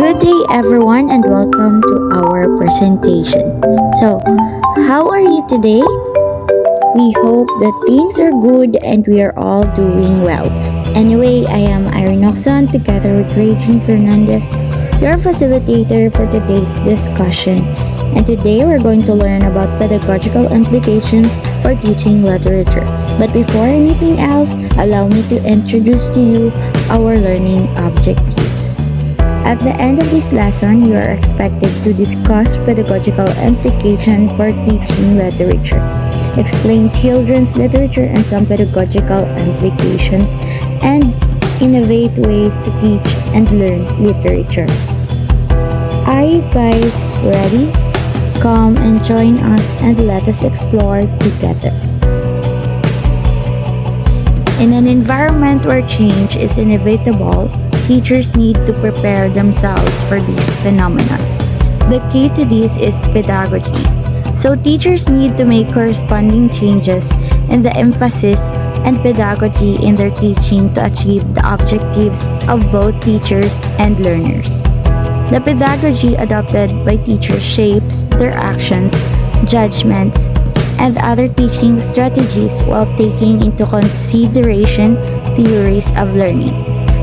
Good day, everyone, and welcome to our presentation. So, how are you today? We hope that things are good and we are all doing well. Anyway, I am Irene Oxon together with Regine Fernandez, your facilitator for today's discussion. And today we're going to learn about pedagogical implications for teaching literature. But before anything else, allow me to introduce to you our learning objectives. At the end of this lesson, you are expected to discuss pedagogical implication for teaching literature, explain children's literature and some pedagogical implications, and innovate ways to teach and learn literature. Are you guys ready? Come and join us and let us explore together. In an environment where change is inevitable, teachers need to prepare themselves for this phenomenon. The key to this is pedagogy. So teachers need to make corresponding changes in the emphasis and pedagogy in their teaching to achieve the objectives of both teachers and learners. The pedagogy adopted by teachers shapes their actions, judgments, and other teaching strategies while taking into consideration theories of learning,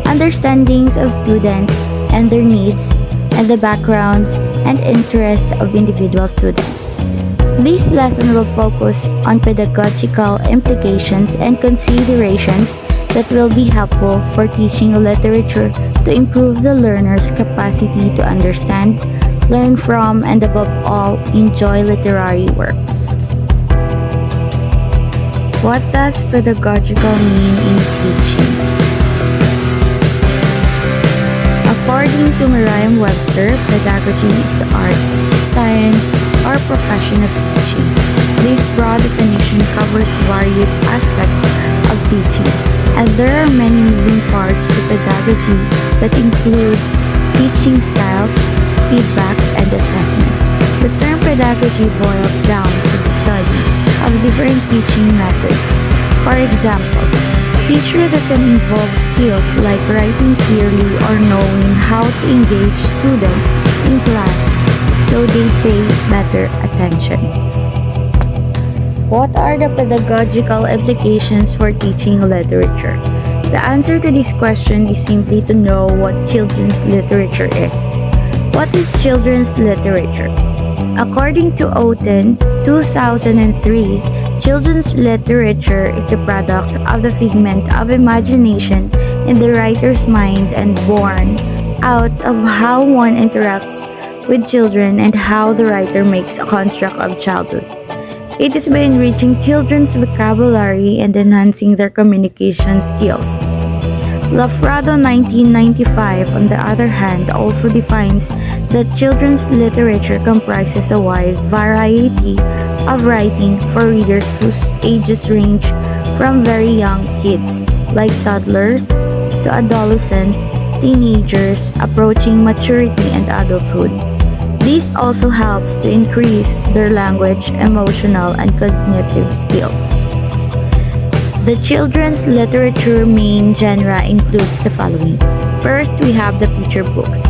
understandings of students and their needs, and the backgrounds and interests of individual students. This lesson will focus on pedagogical implications and considerations that will be helpful for teaching literature to improve the learner's capacity to understand, learn from, and above all, enjoy literary works. What does pedagogical mean in teaching? According to Merriam-Webster, pedagogy is the art, science, or profession of teaching. This broad definition covers various aspects of teaching, and there are many moving parts to pedagogy that include teaching styles, feedback, and assessment. The term pedagogy boils down to the study of different teaching methods. For example, teacher that can involve skills like writing clearly or knowing how to engage students in class so they pay better attention. What are the pedagogical implications for teaching literature? The answer to this question is simply to know what children's literature is. What is children's literature? According to Oten, 2003, children's literature is the product of the figment of imagination in the writer's mind and born out of how one interacts with children and how the writer makes a construct of childhood. It is by enriching children's vocabulary and enhancing their communication skills. Lafrado 1995, on the other hand, also defines that children's literature comprises a wide variety of writing for readers whose ages range from very young kids, like toddlers, to adolescents, teenagers approaching maturity and adulthood. This also helps to increase their language, emotional, and cognitive skills. The children's literature main genre includes the following. First, we have the picture books.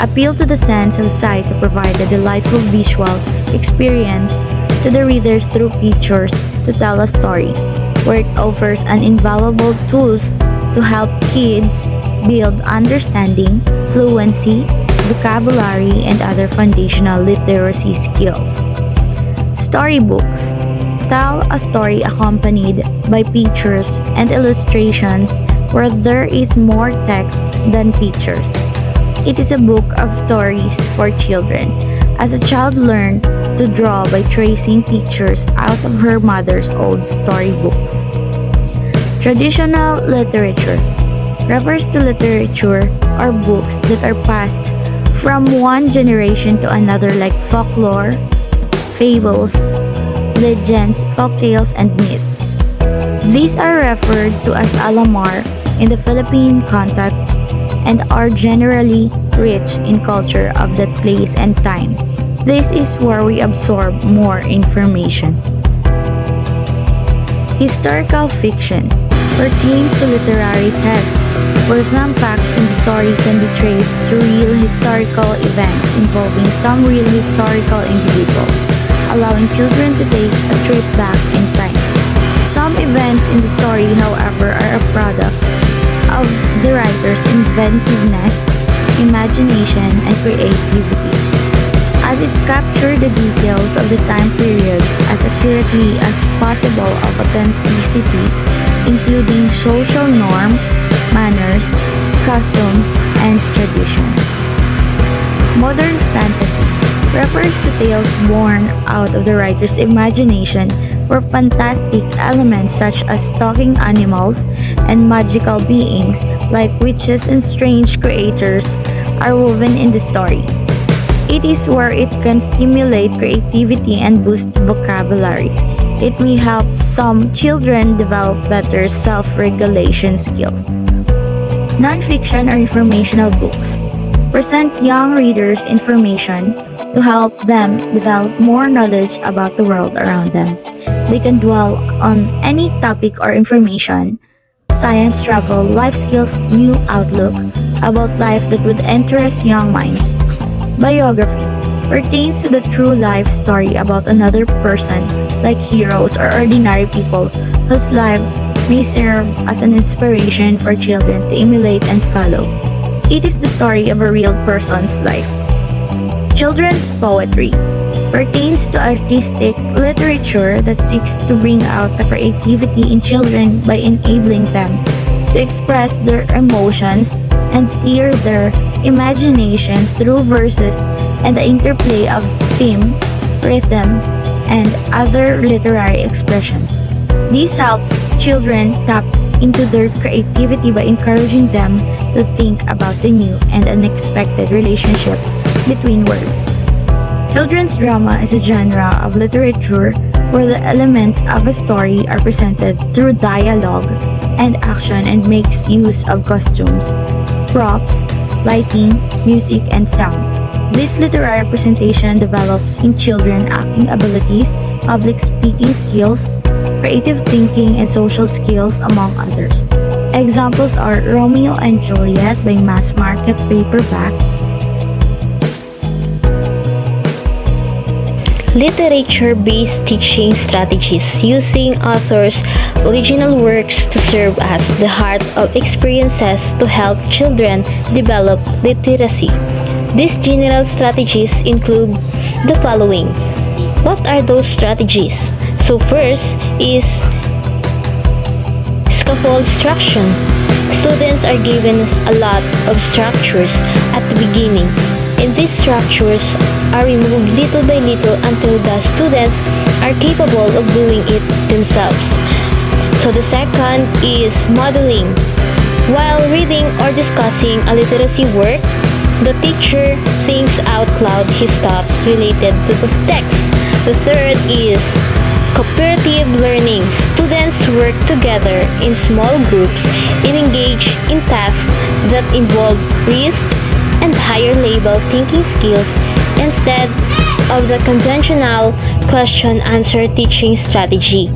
Appeal to the sense of sight to provide a delightful visual experience to the reader through pictures to tell a story, where it offers an invaluable tools to help kids build understanding, fluency, vocabulary, and other foundational literacy skills. Storybooks tell a story accompanied by pictures and illustrations where there is more text than pictures. It is a book of stories for children, as a child learned to draw by tracing pictures out of her mother's old storybooks. Traditional literature refers to literature or books that are passed from one generation to another, like folklore, fables, legends, folktales, and myths. These are referred to as alamar in the Philippine context and are generally rich in culture of that place and time. This is where we absorb more information. Historical fiction pertains to literary text, where some facts in the story can be traced to real historical events involving some real historical individuals, allowing children to take a trip back in time. Some events in the story, however, are a product of the writer's inventiveness, imagination, and creativity, as it captured the details of the time period as accurately as possible of authenticity, including social norms, manners, customs, and traditions. Modern fantasy refers to tales born out of the writer's imagination where fantastic elements such as talking animals and magical beings like witches and strange creatures are woven in the story. It is where it can stimulate creativity and boost vocabulary. It may help some children develop better self-regulation skills. Nonfiction or informational books present young readers information to help them develop more knowledge about the world around them. They can dwell on any topic or information, science, travel, life skills, new outlook about life that would interest young minds. Biography pertains to the true life story about another person, like heroes or ordinary people whose lives may serve as an inspiration for children to emulate and follow. It is the story of a real person's life. Children's poetry pertains to artistic literature that seeks to bring out the creativity in children by enabling them to express their emotions and steer their imagination through verses and the interplay of theme, rhythm, and other literary expressions. This helps children tap into their creativity by encouraging them to think about the new and unexpected relationships between words. Children's drama is a genre of literature where the elements of a story are presented through dialogue and action and makes use of costumes, props, lighting, music, and sound. This literary presentation develops in children acting abilities, public speaking skills, creative thinking, and social skills, among others. Examples are Romeo and Juliet by Mass Market Paperback, literature-based teaching strategies using authors' original works to serve as the heart of experiences to help children develop literacy. These general strategies include the following. What are those strategies? So first is scaffold structure. Students are given a lot of structures at the beginning, and these structures are removed little by little until the students are capable of doing it themselves. So the second is modeling. While reading or discussing a literacy work, the teacher thinks out loud his thoughts related to the text. The third is cooperative learning. Students work together in small groups and engage in tasks that involve risk and higher level thinking skills instead of the conventional question-answer teaching strategy.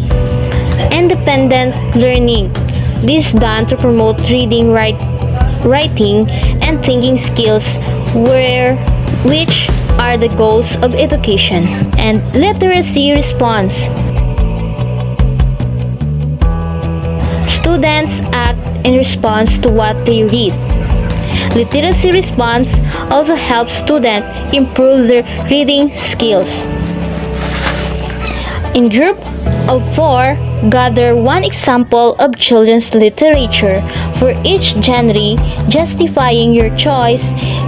Independent learning. This is done to promote reading, writing, and thinking skills which are the goals of education. And literacy response. Students act in response to what they read. Literacy response also helps students improve their reading skills. In group of 4, gather one example of children's literature for each genre, justifying your choice.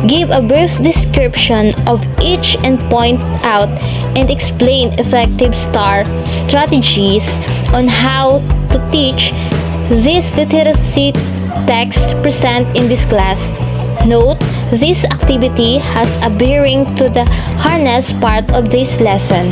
Give a brief description of each and point out and explain effective strategies on how to teach this literacy text present in this class. Note, this activity has a bearing to the harness part of this lesson.